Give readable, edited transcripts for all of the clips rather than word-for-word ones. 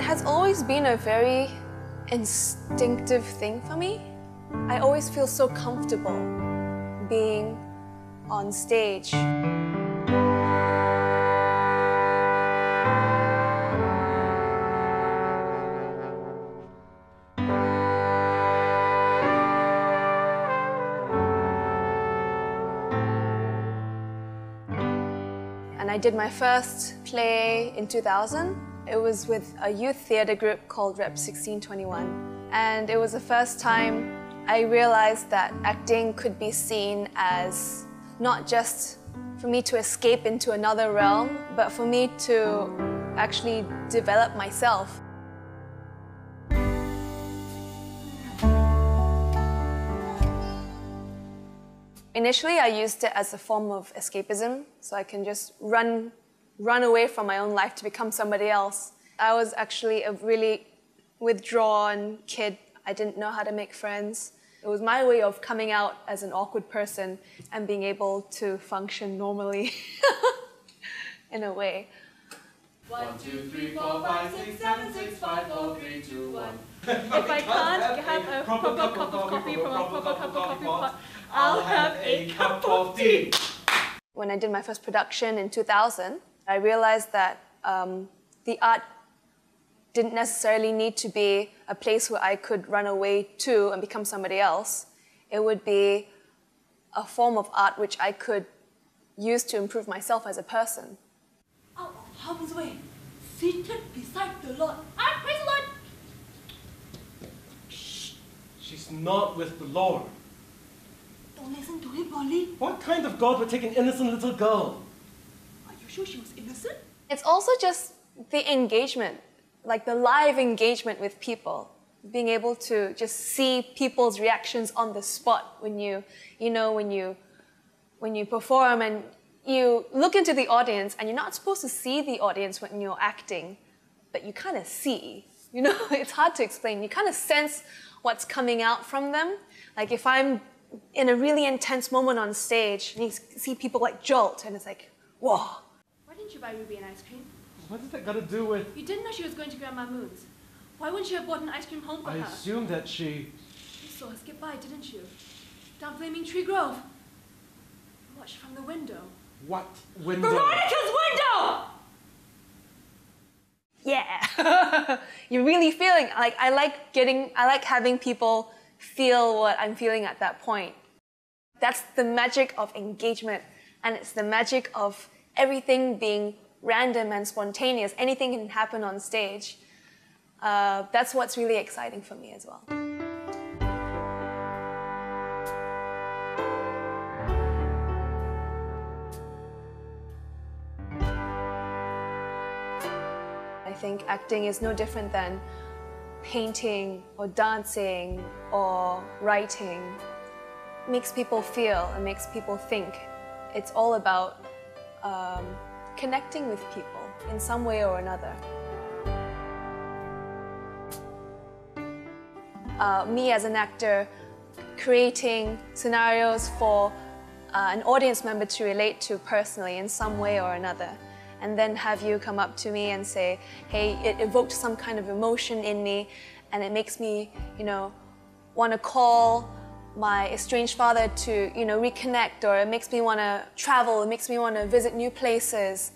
has always been a very instinctive thing for me. I always feel so comfortable being on stage. And I did my first play in 2000. It was with a youth theatre group called Rep 1621. And it was the first time I realized that acting could be seen as not just for me to escape into another realm, but for me to actually develop myself. Initially, I used it as a form of escapism, so I can just run away from my own life to become somebody else. I was actually a really withdrawn kid. I didn't know how to make friends. It was my way of coming out as an awkward person and being able to function normally in a way. 1, 2, 3, 4, 5, 6, 7, 6, 5, 4, 3, 2, 1. If I can't have a proper cup of coffee from a proper cup of coffee pot, I'll have a cup of tea. When I did my first production in 2000, I realized that the art didn't necessarily need to be a place where I could run away to and become somebody else. It would be a form of art which I could use to improve myself as a person. Out of harm's way, seated beside the Lord. Praise the Lord! Shh! She's not with the Lord. Don't listen to him, Polly. What kind of God would take an innocent little girl? Are you sure she was innocent? It's also just the engagement, like the live engagement with people. Being able to just see people's reactions on the spot when you perform and you look into the audience, and you're not supposed to see the audience when you're acting, but you kind of see. You know, it's hard to explain. You kind of sense what's coming out from them. Like if I'm in a really intense moment on stage, and you see people like jolt, and it's like, whoa. Why didn't you buy Ruby an ice cream? What does that got to do with... You didn't know she was going to Grandma Moon's. Why wouldn't you have bought an ice cream home for her? I assumed that she... You saw her skip by, didn't you? Down Flaming Tree Grove. You watched from the window. What window? Veronica's window! Yeah. You're really feeling, like, I like having people feel what I'm feeling at that point. That's the magic of engagement, and it's the magic of everything being random and spontaneous. Anything can happen on stage. That's what's really exciting for me as well. I think acting is no different than painting or dancing or writing. It makes people feel, it makes people think. It's all about connecting with people in some way or another. Me as an actor, creating scenarios for an audience member to relate to personally in some way or another. And then have you come up to me and say, hey, it evoked some kind of emotion in me, and it makes me, want to call my estranged father to, reconnect, or it makes me want to travel, it makes me want to visit new places.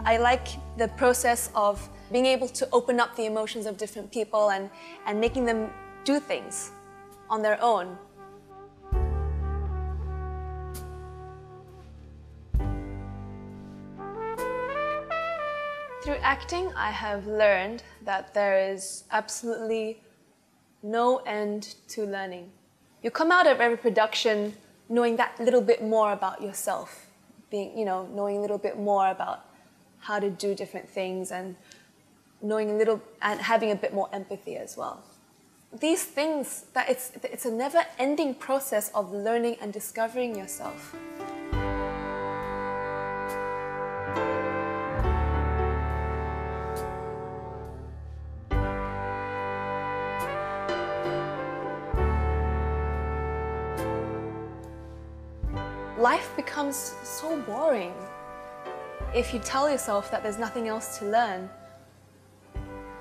I like the process of being able to open up the emotions of different people and making them do things on their own. Through acting, I have learned that there is absolutely no end to learning. You come out of every production knowing that little bit more about yourself, knowing a little bit more about how to do different things, and knowing a little and having a bit more empathy as well. These things, it's a never-ending process of learning and discovering yourself. Life becomes so boring if you tell yourself that there's nothing else to learn.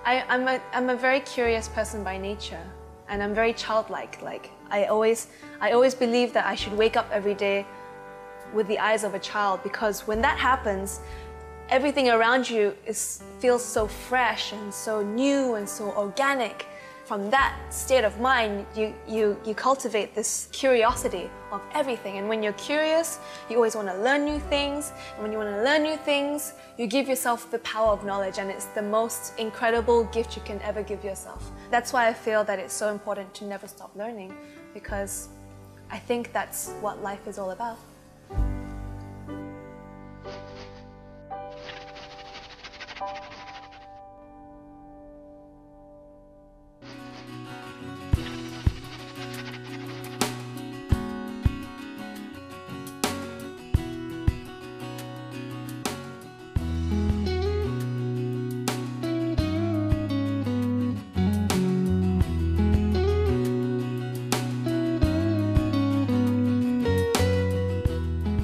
I'm a very curious person by nature, and I'm very childlike. Like I always believe that I should wake up every day with the eyes of a child, because when that happens, everything around you feels so fresh and so new and so organic. From that state of mind, you cultivate this curiosity of everything. And when you're curious, you always want to learn new things. And when you want to learn new things, you give yourself the power of knowledge, and it's the most incredible gift you can ever give yourself. That's why I feel that it's so important to never stop learning, because I think that's what life is all about.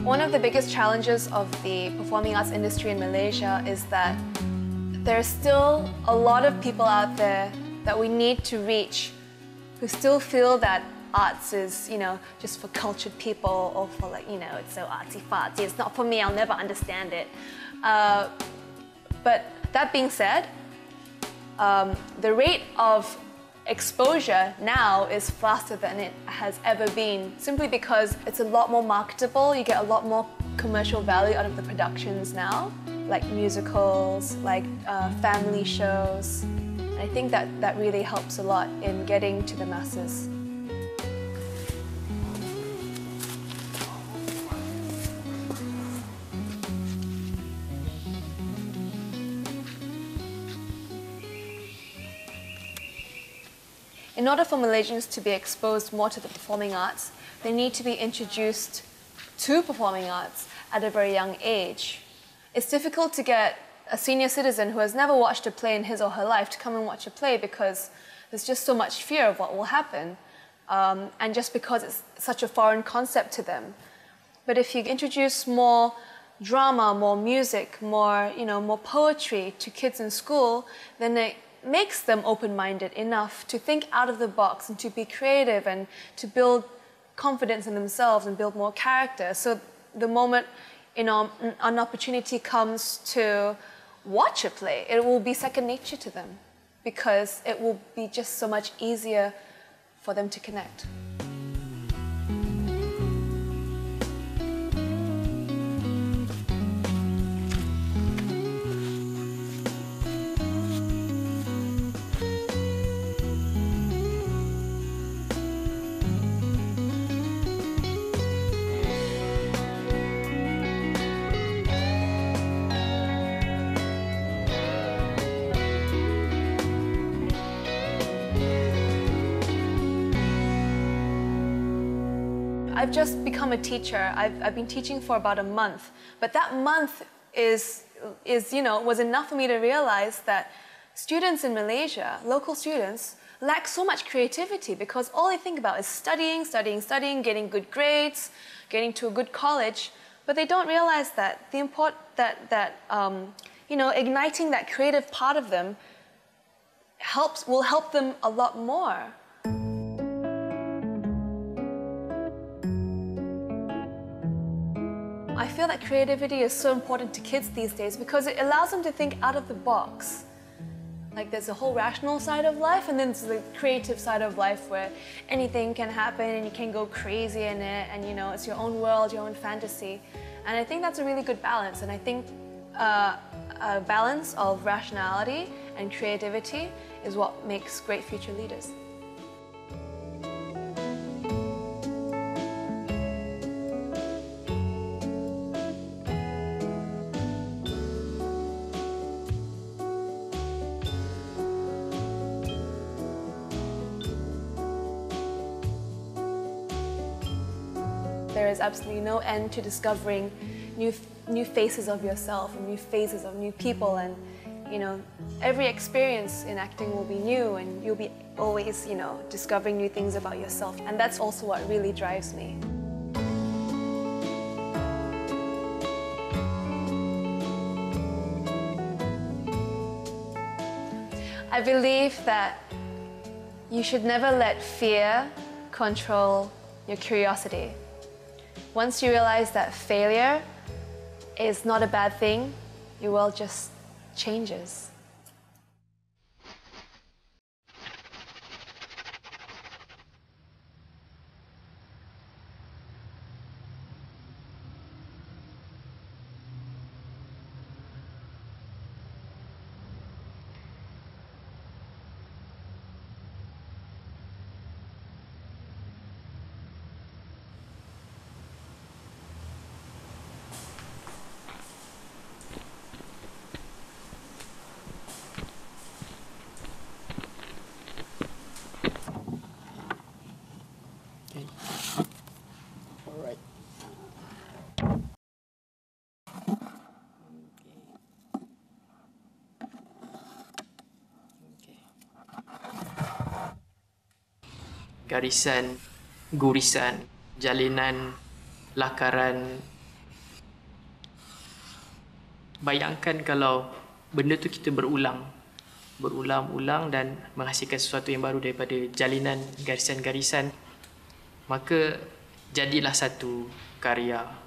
One of the biggest challenges of the performing arts industry in Malaysia is that there's still a lot of people out there that we need to reach who still feel that arts is, just for cultured people, or for it's so artsy-fartsy, it's not for me, I'll never understand it. But that being said, the rate of exposure now is faster than it has ever been, simply because it's a lot more marketable. You get a lot more commercial value out of the productions now, like musicals, like family shows. And I think that really helps a lot in getting to the masses. In order for Malaysians to be exposed more to the performing arts, they need to be introduced to performing arts at a very young age. It's difficult to get a senior citizen who has never watched a play in his or her life to come and watch a play, because there's just so much fear of what will happen, and just because it's such a foreign concept to them. But if you introduce more drama, more music, more poetry to kids in school, then it makes them open-minded enough to think out of the box and to be creative and to build confidence in themselves and build more character. So the moment an opportunity comes to watch a play, it will be second nature to them, because it will be just so much easier for them to connect. I've just become a teacher. I've been teaching for about a month, but that month was enough for me to realize that students in Malaysia, local students, lack so much creativity, because all they think about is studying, getting good grades, getting to a good college, but they don't realize that igniting that creative part of them will help them a lot more. I feel that creativity is so important to kids these days, because it allows them to think out of the box. Like, there's a whole rational side of life, and then there's the creative side of life where anything can happen and you can go crazy in it, and it's your own world, your own fantasy. And I think that's a really good balance, and I think a balance of rationality and creativity is what makes great future leaders. There is absolutely no end to discovering new faces of yourself and new phases of new people, and every experience in acting will be new, and you'll be always discovering new things about yourself, and that's also what really drives me. I believe that you should never let fear control your curiosity. Once you realize that failure is not a bad thing, your world just changes. Garisan, gurisan, jalinan, lakaran. Bayangkan kalau benda tu kita berulang-ulang dan menghasilkan sesuatu yang baru daripada jalinan garisan-garisan, maka jadilah satu karya.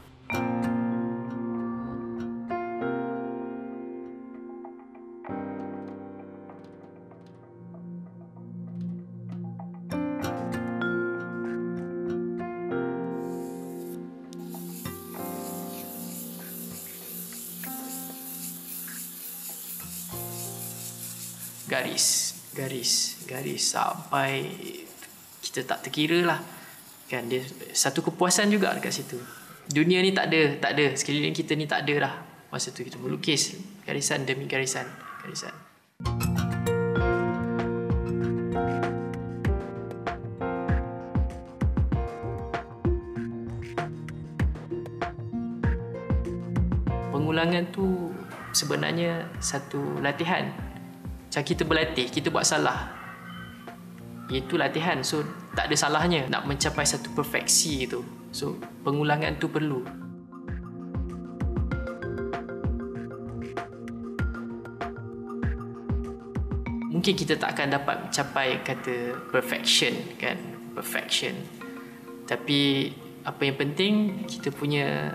Garis sampai kita tak terkira lah kan. Dia satu kepuasan juga dekat situ. Dunia ni tak ada sekeliling kita ni, tak ada dah masa tu kita melukis garisan demi garisan. Pengulangan tu sebenarnya satu latihan. Macam kita berlatih, kita buat salah, itu latihan. So tak ada salahnya nak mencapai satu perfeksi itu. So pengulangan tu perlu. Mungkin kita tak akan dapat mencapai kata perfection kan, perfection. Tapi apa yang penting, kita punya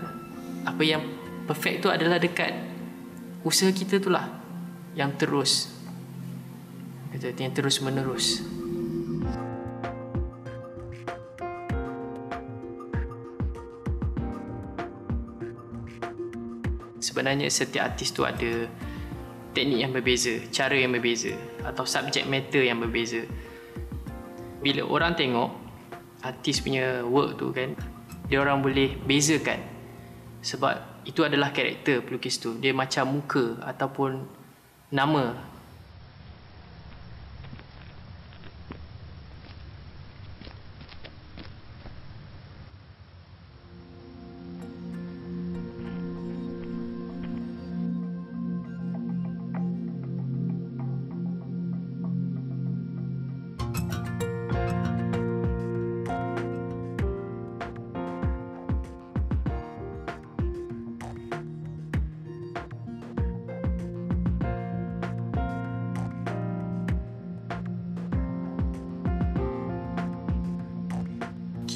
apa yang perfect tu adalah dekat usaha kita tu lah, yang terus menerus. Sebenarnya setiap artis tu ada teknik yang berbeza, cara yang berbeza, atau subject matter yang berbeza. Bila orang tengok artis punya work tu kan, dia orang boleh bezakan. Sebab itu adalah karakter pelukis tu. Dia macam muka ataupun nama.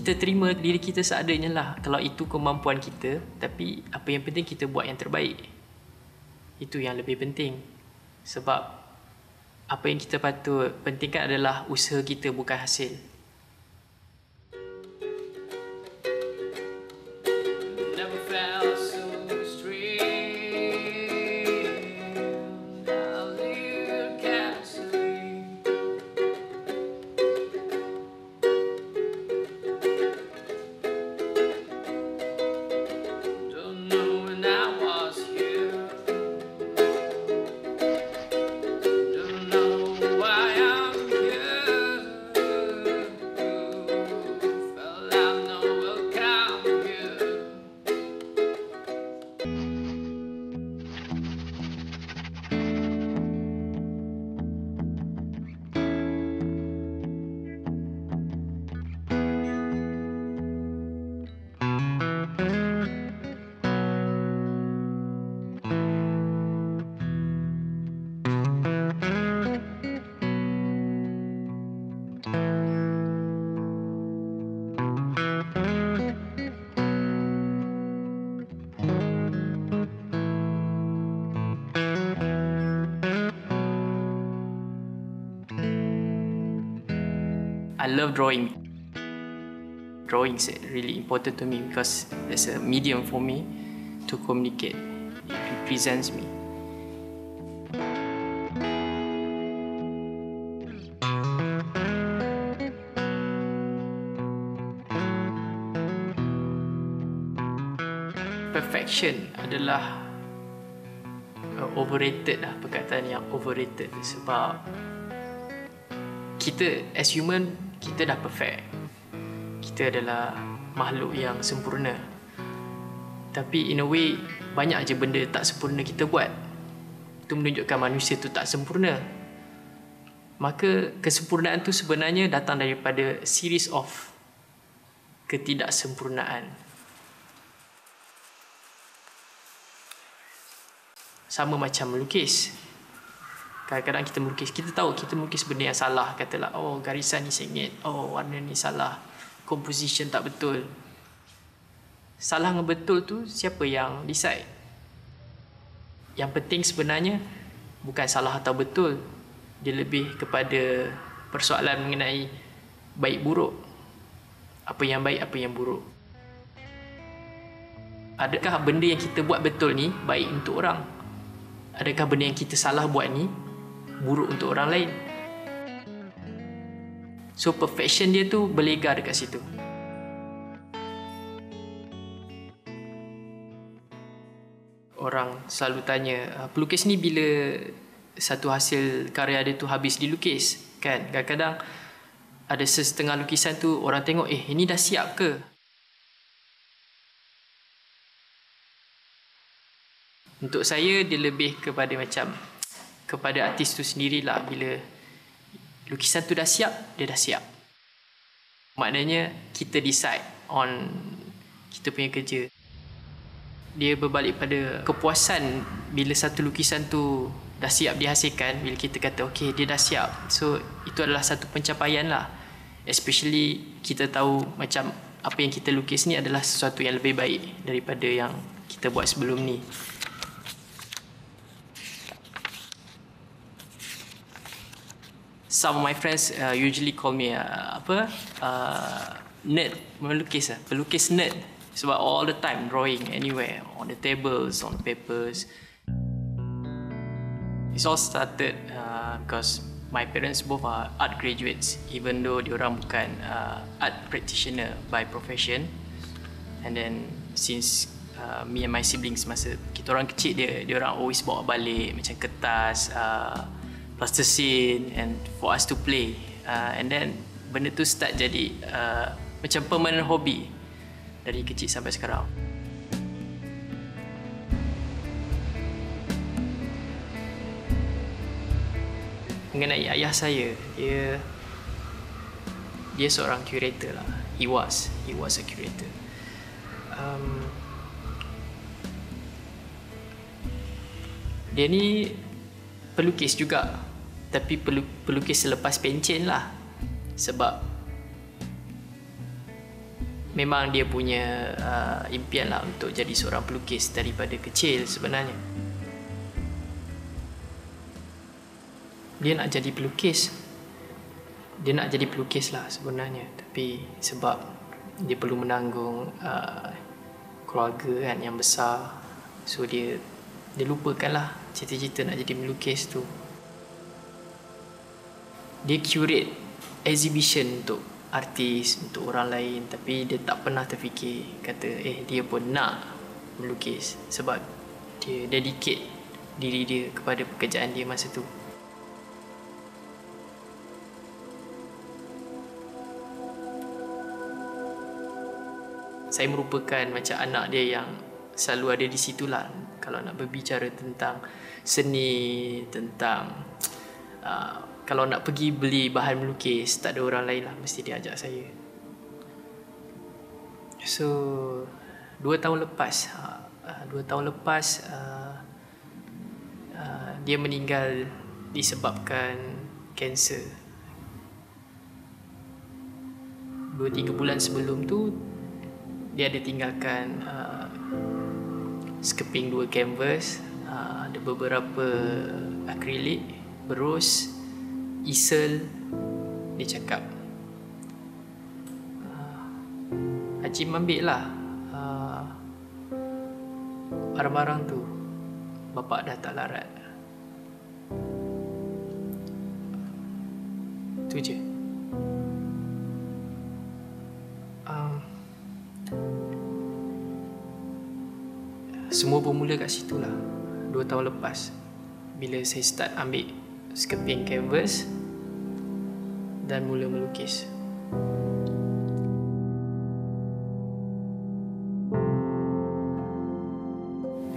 Kita terima diri kita seadanya lah. Kalau itu kemampuan kita, tapi apa yang penting kita buat yang terbaik. Itu yang lebih penting. Sebab apa yang kita patut pentingkan adalah usaha kita, bukan hasil. I love drawing. Drawing is really important to me because it's a medium for me to communicate. It represents me. Perfection adalah overrated lah, perkataan yang overrated, sebab kita as human, kita dah perfect. Kita adalah makhluk yang sempurna. Tapi in a way, banyak je benda tak sempurna kita buat. Itu menunjukkan manusia tu tak sempurna. Maka kesempurnaan tu sebenarnya datang daripada series of ketidaksempurnaan. Sama macam melukis. Kadang-kadang kita melukis, kita tahu kita melukis benda yang salah. Katalah, oh garisan ni sengit, oh warna ni salah, composition tak betul. Salah dengan betul tu siapa yang decide? Yang penting sebenarnya bukan salah atau betul. Dia lebih kepada persoalan mengenai baik buruk. Apa yang baik, apa yang buruk. Adakah benda yang kita buat betul ni baik untuk orang? Adakah benda yang kita salah buat ni buruk untuk orang lain? So perfection dia tu berlegar dekat situ. Orang selalu tanya, pelukis ni bila satu hasil karya dia tu habis dilukis, kan? Kadang-kadang ada setengah lukisan tu orang tengok, ini dah siap ke? Untuk saya, dia lebih kepada macam kepada artis tu sendirilah. Bila lukisan tu dah siap, dia dah siap. Maknanya kita decide on kita punya kerja. Dia berbalik pada kepuasan bila satu lukisan tu dah siap dihasilkan. Bila kita kata, okay, dia dah siap. So, itu adalah satu pencapaian lah. Especially kita tahu macam apa yang kita lukis ni adalah sesuatu yang lebih baik daripada yang kita buat sebelum ni. Some of my friends usually call me nerd, pelukis nerd. Sebab all the time drawing anywhere, on the tables, on papers. It's all started because my parents both are art graduates, even though diorang bukan art practitioner by profession. And then since me and my siblings, masa kita orang kecil, diorang always bawa balik macam kertas, plasticine, and for us to play. And then benda tu start jadi macam permanent hobby dari kecil sampai sekarang. Mengenai ayah saya, dia seorang curator lah. He was a curator. Dia ni pelukis juga, tapi pelukis selepas pencen lah. Sebab memang dia punya impian lah untuk jadi seorang pelukis daripada kecil sebenarnya. Dia nak jadi pelukis. Dia nak jadi pelukis lah sebenarnya. Tapi sebab dia perlu menanggung keluarga kan yang besar, so dia lupakanlah cita-cita nak jadi melukis tu. Dia curate exhibition untuk artis, untuk orang lain, tapi dia tak pernah terfikir kata dia pun nak melukis, sebab dia dedicate diri dia kepada pekerjaan dia masa tu. Saya merupakan macam anak dia yang selalu ada di situlah. Kalau nak berbicara tentang seni, tentang kalau nak pergi beli bahan melukis, tak ada orang lain lah, mesti dia ajak saya. So 2 tahun lepas dia meninggal disebabkan kanser. 2-3 bulan sebelum tu dia ada tinggalkan skeping 2 canvas, ada beberapa akrilik, berus, easel. Dia cakap Azeem ambil lah barang-barang tu. Bapak dah tak larat. Tu je. Semua bermula kat situ lah. 2 tahun lepas, bila saya start ambil sekeping canvas dan mula melukis.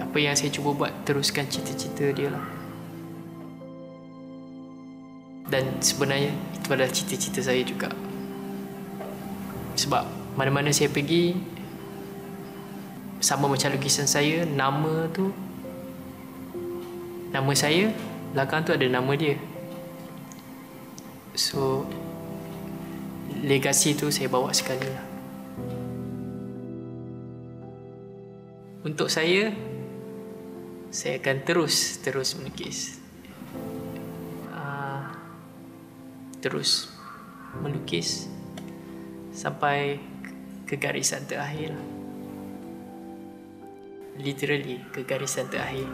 Apa yang saya cuba buat, teruskan cita-cita dia lah. Dan sebenarnya itu adalah cita-cita saya juga. Sebab mana-mana saya pergi, sama macam lukisan saya, nama saya, belakang tu ada nama dia. So legasi tu saya bawa sekali lah. Untuk saya akan terus melukis. Terus melukis sampai ke garisan terakhir. Literally ke garisan terakhir.